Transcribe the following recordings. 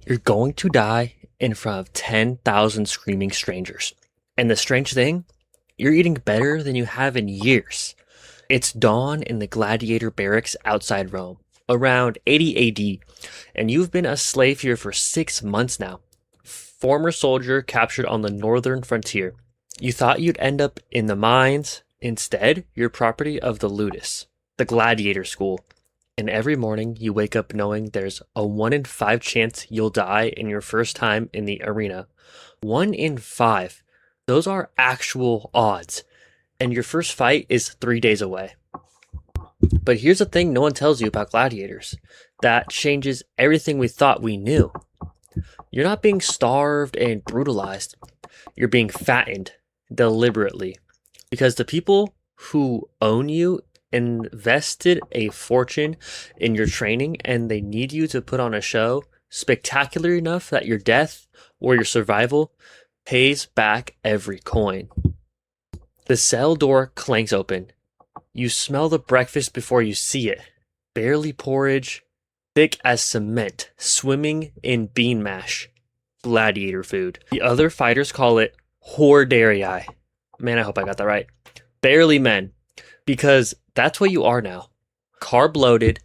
You're going to die in front of 10,000 screaming strangers. And the strange thing, you're eating better than you have in years. It's dawn in the Gladiator barracks outside Rome, around 80 AD, and you've been a slave here for 6 months now. Former soldier captured on the northern frontier. You thought you'd end up in the mines. Instead, you're property of the ludus, the gladiator school. And every morning you wake up knowing there's a 1 in 5 chance you'll die in your first time in the arena. 1 in 5. Those are actual odds. And your first fight is 3 days away. But here's the thing no one tells you about gladiators. That changes everything we thought we knew. You're not being starved and brutalized. You're being fattened deliberately. Because the people who own you invested a fortune in your training and they need you to put on a show spectacular enough that your death or your survival pays back every coin. The cell door clanks open. You smell the breakfast before you see it. Barley porridge, thick as cement, swimming in bean mash. Gladiator food. The other fighters call it horderii. Man, I hope I got that right. Barely men. Because that's what you are now. Carb loaded,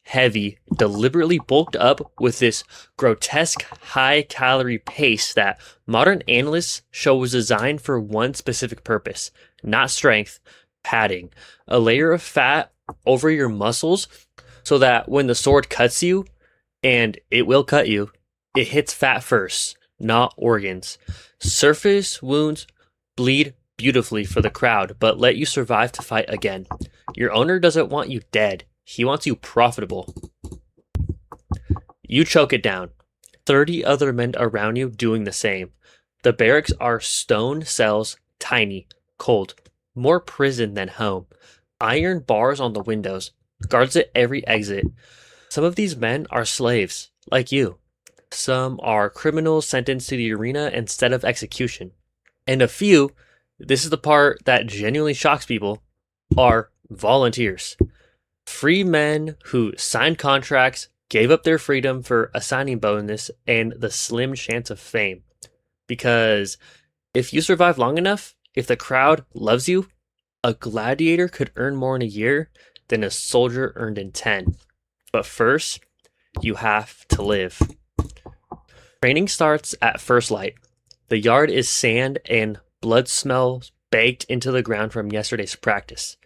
heavy, deliberately bulked up with this grotesque high calorie pace that modern analysts show was designed for one specific purpose, not strength, padding. A layer of fat over your muscles so that when the sword cuts you, and it will cut you, it hits fat first, not organs. Surface wounds bleed beautifully for the crowd, but let you survive to fight again. Your owner doesn't want you dead. He wants you profitable. You choke it down. 30 other men around you doing the same. The barracks are stone cells, tiny, cold, more prison than home. Iron bars on the windows, guards at every exit. Some of these men are slaves, like you. Some are criminals sentenced to the arena instead of execution. And a few, this is the part that genuinely shocks people, are volunteers. Free men who signed contracts, gave up their freedom for a signing bonus and the slim chance of fame. Because if you survive long enough, if the crowd loves you, a gladiator could earn more in a year than a soldier earned in 10. But first, you have to live. Training starts at first light. The yard is sand and blood smells baked into the ground from yesterday's practice.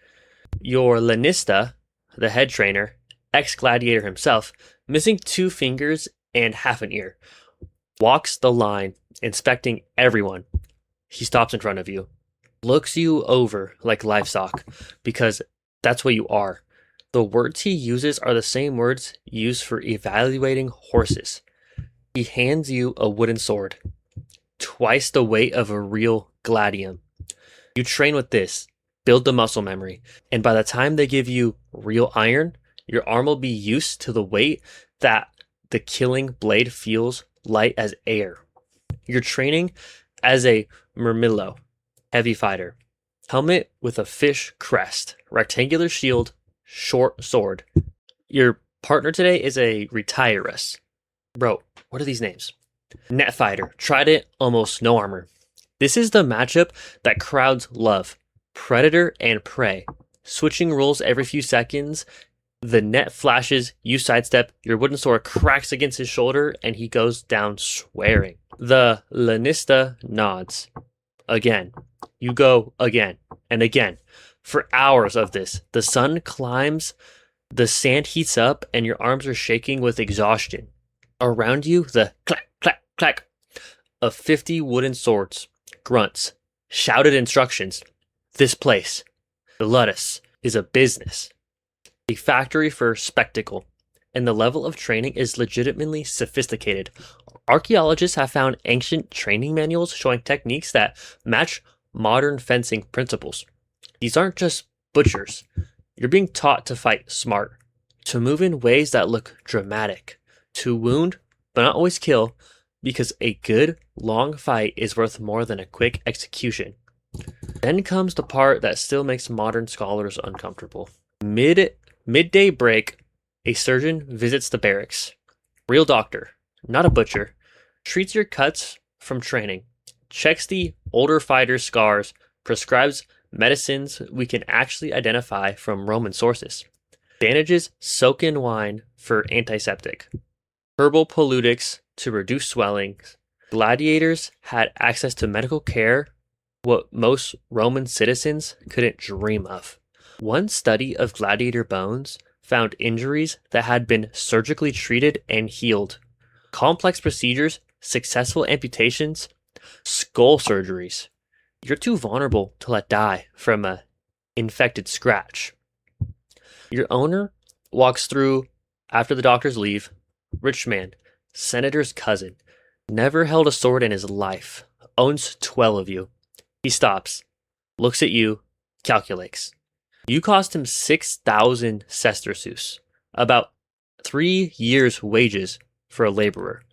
Your lanista, the head trainer, ex-gladiator himself, missing 2 fingers and half an ear, walks the line, inspecting everyone. He stops in front of you, looks you over like livestock, because that's what you are. The words he uses are the same words used for evaluating horses. He hands you a wooden sword, twice the weight of a real gladium. You train with this, build the muscle memory, and by the time they give you real iron, your arm will be used to the weight that the killing blade feels light as air. You're training as a murmillo, heavy fighter. Helmet with a fish crest, rectangular shield, short sword. Your partner today is a retirus. Bro, what are these names? Net fighter, trident, almost no armor. This is the matchup that crowds love. Predator and prey. Switching roles every few seconds. The net flashes, you sidestep, your wooden sword cracks against his shoulder, and he goes down swearing. The lanista nods. Again. You go again and again. For hours of this, the sun climbs, the sand heats up, and your arms are shaking with exhaustion. Around you, the clack, clack, clack of 50 wooden swords, grunts, shouted instructions. This place, the ludus, is a business, a factory for spectacle, and the level of training is legitimately sophisticated. Archaeologists have found ancient training manuals showing techniques that match modern fencing principles. These aren't just butchers. You're being taught to fight smart, to move in ways that look dramatic, to wound, but not always kill, because a good, long fight is worth more than a quick execution. Then comes the part that still makes modern scholars uncomfortable. Midday break, a surgeon visits the barracks. Real doctor, not a butcher, treats your cuts from training, checks the older fighter's scars, prescribes medicines we can actually identify from Roman sources, bandages soak in wine for antiseptic, herbal pollutics to reduce swelling. Gladiators had access to medical care what most Roman citizens couldn't dream of. One study of gladiator bones found injuries that had been surgically treated and healed, complex procedures, successful amputations, skull surgeries. You're too vulnerable to let die from a infected scratch. Your owner walks through after the doctors leave. Rich man, senator's cousin, never held a sword in his life, owns 12 of you. He stops, looks at you, calculates. You cost him 6,000 sesterces, about 3 years' wages for a laborer.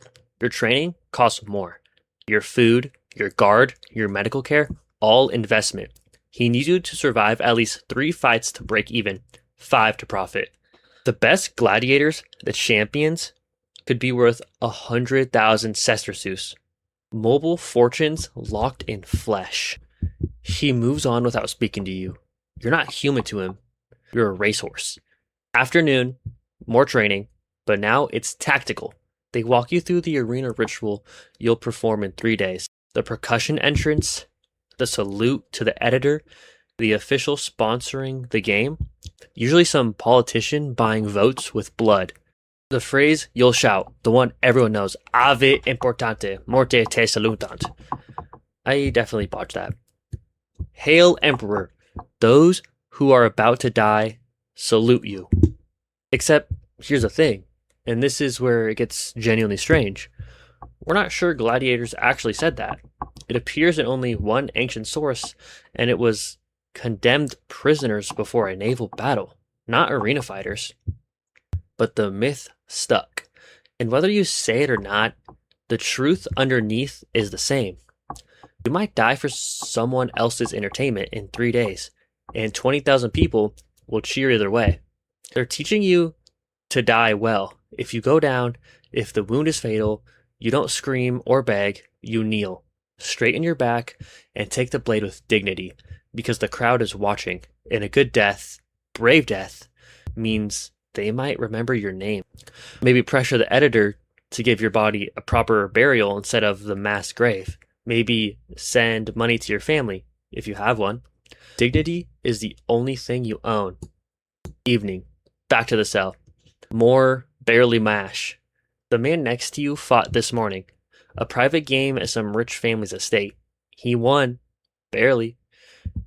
Your training costs more. Your food, your guard, your medical care, all investment. He needs you to survive at least 3 fights to break even, 5 to profit. The best gladiators, the champions, could be worth 100,000 sesterces. Mobile fortunes locked in flesh. He moves on without speaking to you. You're not human to him. You're a racehorse. Afternoon, more training, but now it's tactical. They walk you through the arena ritual you'll perform in 3 days. The percussion entrance, the salute to the editor, the official sponsoring the game, usually some politician buying votes with blood. The phrase you'll shout, the one everyone knows, Ave importante, morte te salutant. I definitely botched that. Hail Emperor, those who are about to die salute you. Except, here's the thing, and this is where it gets genuinely strange. We're not sure gladiators actually said that. It appears in only one ancient source, and it was condemned prisoners before a naval battle, not arena fighters. But the myth stuck. And whether you say it or not, the truth underneath is the same. You might die for someone else's entertainment in 3 days, and 20,000 people will cheer either way. They're teaching you to die well. If you go down, if the wound is fatal, you don't scream or beg, you kneel. Straighten your back and take the blade with dignity, because the crowd is watching, and a good death, brave death, means they might remember your name. Maybe pressure the editor to give your body a proper burial instead of the mass grave. Maybe send money to your family, if you have one. Dignity is the only thing you own. Evening. Back to the cell. More barley mash. The man next to you fought this morning. A private game at some rich family's estate. He won. Barely.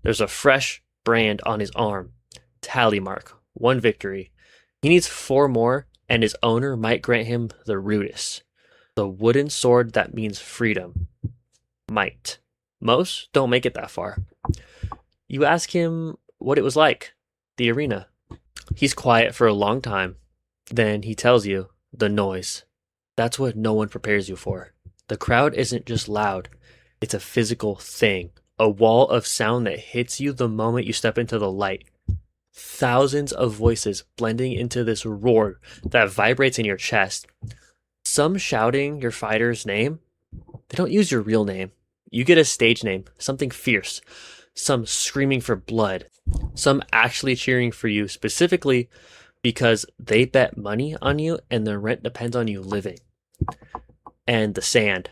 There's a fresh brand on his arm. Tally mark. 1 victory. He needs 4 more, and his owner might grant him the ludus, the wooden sword that means freedom. Might. Most don't make it that far. You ask him what it was like, the arena. He's quiet for a long time. Then he tells you, the noise. That's what no one prepares you for. The crowd isn't just loud. It's a physical thing. A wall of sound that hits you the moment you step into the light. Thousands of voices blending into this roar that vibrates in your chest. Some shouting your fighter's name. They don't use your real name. You get a stage name, something fierce. Some screaming for blood. Some actually cheering for you specifically because they bet money on you and their rent depends on you living. And the sand.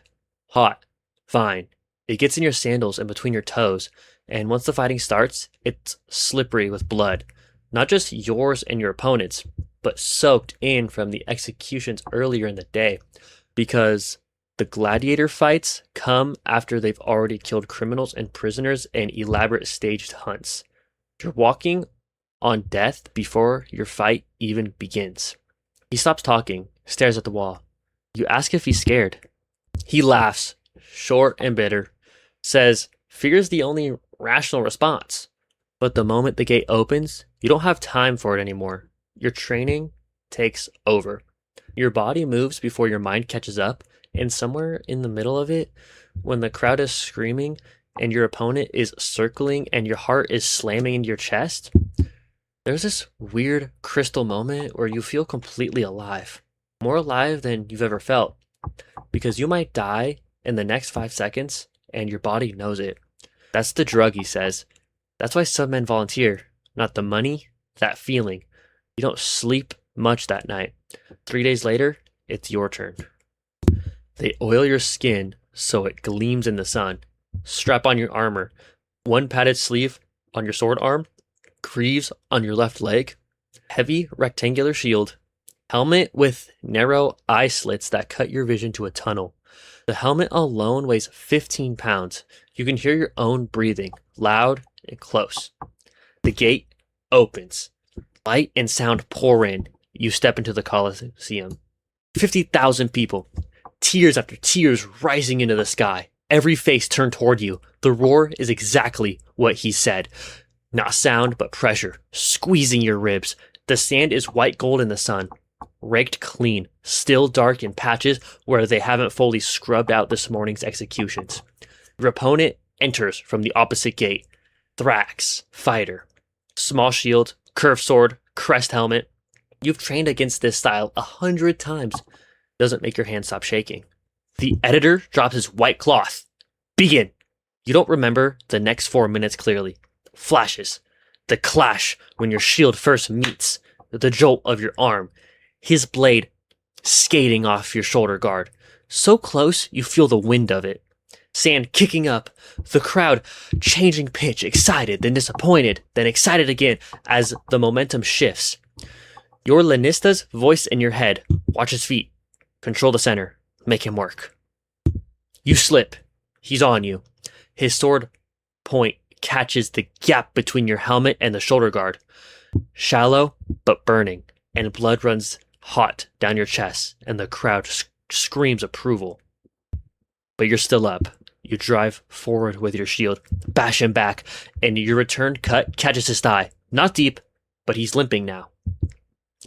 Hot. Fine. It gets in your sandals and between your toes. And once the fighting starts, it's slippery with blood. Not just yours and your opponent's, but soaked in from the executions earlier in the day. Because the gladiator fights come after they've already killed criminals and prisoners in elaborate staged hunts. You're walking on death before your fight even begins. He stops talking, stares at the wall. You ask if he's scared. He laughs, short and bitter, says fear is the only rational response. But the moment the gate opens, you don't have time for it anymore. Your training takes over. Your body moves before your mind catches up, and somewhere in the middle of it, when the crowd is screaming and your opponent is circling and your heart is slamming into your chest, there's this weird crystal moment where you feel completely alive. More alive than you've ever felt. because you might die in the next 5 seconds and your body knows it. That's the drug, he says. That's why some men volunteer. Not the money, that feeling. You don't sleep much that night. 3 days later, it's your turn. They oil your skin so it gleams in the sun. Strap on your armor. One padded sleeve on your sword arm. Greaves on your left leg. Heavy rectangular shield. Helmet with narrow eye slits that cut your vision to a tunnel. The helmet alone weighs 15 pounds. You can hear your own breathing, loud and close. The gate opens. Light and sound pour in. You step into the Colosseum. 50,000 people. Tears after tears rising into the sky. Every face turned toward you. The roar is exactly what he said. Not sound, but pressure, squeezing your ribs. The sand is white gold in the sun. Raked clean, still dark in patches where they haven't fully scrubbed out this morning's executions. Your opponent enters from the opposite gate. Thrax, fighter. Small shield, curved sword, crest helmet. You've trained against this style 100 times. Doesn't make your hand stop shaking. The editor drops his white cloth. Begin. You don't remember the next 4 minutes clearly. Flashes. The clash when your shield first meets. The jolt of your arm. His blade skating off your shoulder guard. So close you feel the wind of it. Sand kicking up. The crowd changing pitch. Excited, then disappointed, then excited again as the momentum shifts. Your Lanista's voice in your head. Watch his feet. Control the center. Make him work. You slip. He's on you. His sword point catches the gap between your helmet and the shoulder guard. Shallow, but burning, and blood runs hot down your chest, and the crowd screams approval. But you're still up. You drive forward with your shield, bash him back, and your returned cut catches his thigh. Not deep, but he's limping now.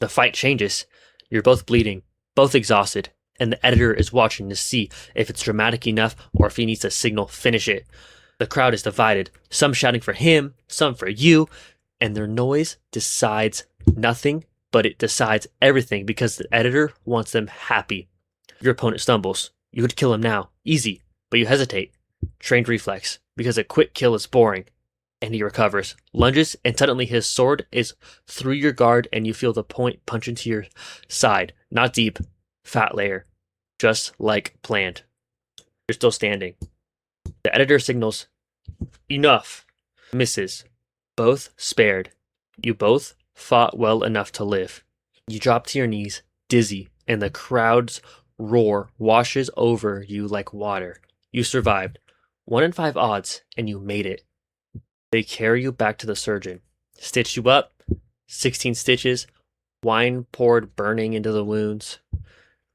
The fight changes. You're both bleeding, both exhausted, and the editor is watching to see if it's dramatic enough or if he needs to signal finish it. The crowd is divided, some shouting for him, some for you, and their noise decides nothing, but it decides everything because the editor wants them happy. Your opponent stumbles. You could kill him now, easy, but you hesitate. Trained reflex, because a quick kill is boring. And he recovers, lunges, and suddenly his sword is through your guard and you feel the point punch into your side. Not deep, fat layer, just like planned. You're still standing. The editor signals, enough. Misses. Both spared. You both fought well enough to live. You drop to your knees, dizzy, and the crowd's roar washes over you like water. You survived. 1 in 5 odds, and you made it. They carry you back to the surgeon. Stitch you up. 16 stitches. Wine poured burning into the wounds.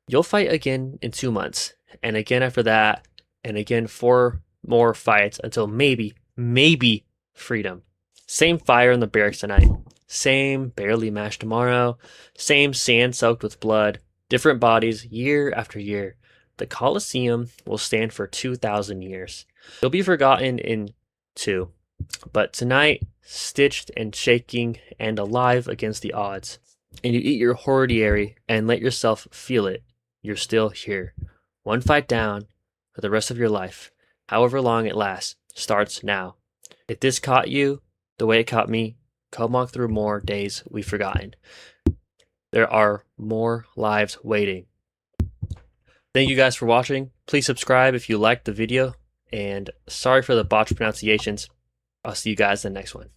You'll fight again in 2 months, and again after that, and again 4 more fights until maybe freedom. Same fire in the barracks tonight. Same barely mashed tomorrow. Same sand soaked with blood. Different bodies year after year. The Colosseum will stand for 2,000 years. You'll be forgotten in 2. But tonight, stitched and shaking and alive against the odds. And you eat your hordiary and let yourself feel it. You're still here. 1 fight down for the rest of your life. However long it lasts, starts now. If this caught you the way it caught me, come walk through more days we've forgotten. There are more lives waiting. Thank you guys for watching. Please subscribe if you liked the video. And sorry for the botched pronunciations. I'll see you guys in the next one.